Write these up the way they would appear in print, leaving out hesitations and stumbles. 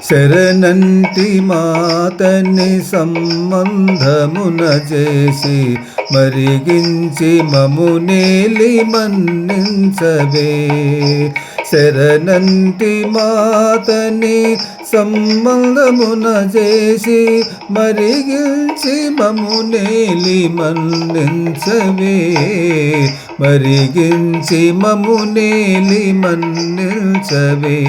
శరణంటి మాతని సంబంధమున చేసి మరిగించి మమునేలి మన్నించవే. శరణంటి మాతని సంబంధమున చేసి మరిగించి మమునేలి మన్నించవే. మరిగించి మమునేలి మన్నించవే.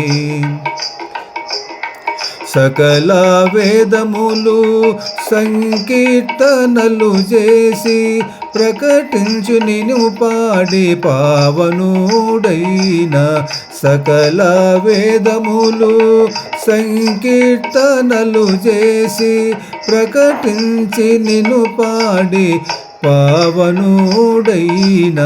సకల వేదములు సంకీర్తనలు చేసి ప్రకటించు నిను పాడి పావనుడైన. సకల వేదములు సంకీర్తనలు చేసి ప్రకటించి నిను పాడి పావనుడైన.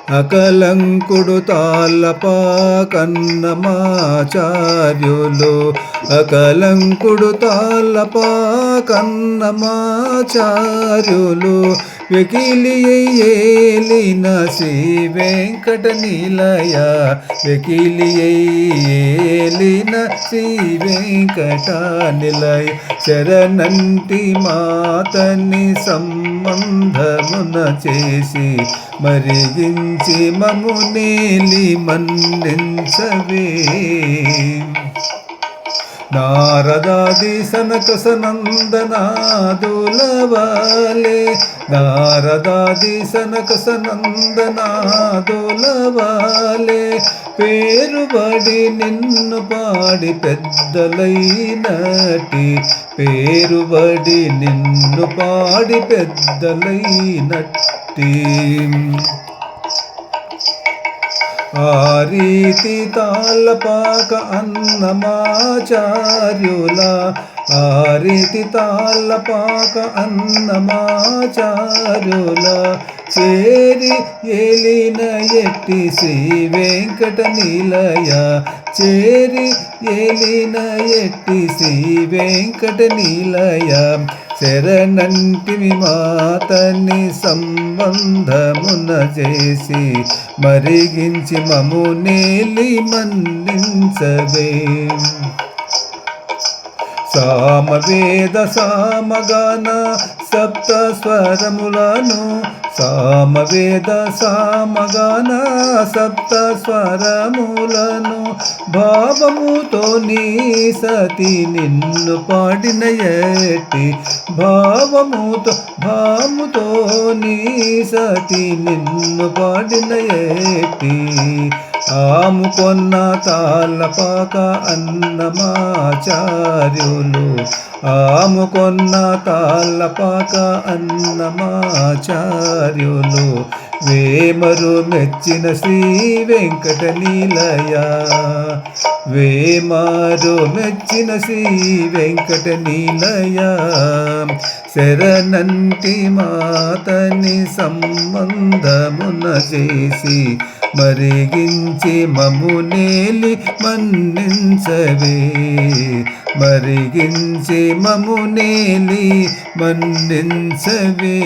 అకలంకుడు తాళ్ళపాకన్నమాచార్యులు. అకలంకుడు తాళ్ళపాకన్నమాచార్యులు. వెకిలి ఏలిన శ్రీ వెంకట నిలయ. వెకిలి ఏలిన శ్రీ వెంకట నిలయ. శరణంటి మాతని సంబంధమున చేసి మరిగించి మమునేలి మన్నించవే. నారదాది సనక సనందనాదులవాలే. నారదాది సనక సనందనాదులవాలే. పేరుబడి నిన్ను పాడి పెద్దలైనటి. పేరుబడి నిన్ను పాడి పెద్దలైనట్టి. ఆ రీతి తాళ్ళపాక అన్నమాచార్యుల. ఆ రీతి తాళ్ళపాక అన్నమాచార్యుల. చేరి ఏలిన ఎట్టి శ్రీ వెంకట నిలయ. చేరి ఏలిన ఎట్టి శ్రీ వెంకట నిలయ. శరణంటి మాతని సంబంధమున చేసి మరిగించి మమునేలి మన్నించవే. సామవేద సామగాన సప్త స్వరములను. సామవేద సామగాన సప్త స్వరములను. భావముతో నీ సతి నిన్ను పాడిన ఎట్టి. భావముతో నీ సతి నిన్ను పాడిన ఎట్టి. ఆముకొన్న తాళ్ళపాక అన్నమాచార్యులు. ఆముకొన్న తాళ్ళపాక అన్నమాచార్యులు. వేమరు మెచ్చిన శ్రీ వెంకట నిలయ. వేమారు మెచ్చిన శ్రీ వెంకట నిలయ. శరణంటి మాతని సంబంధమున చేసి మరిగించి మమునేలి మన్నించవే. మరిగించి మమునేలి మన్నించవే.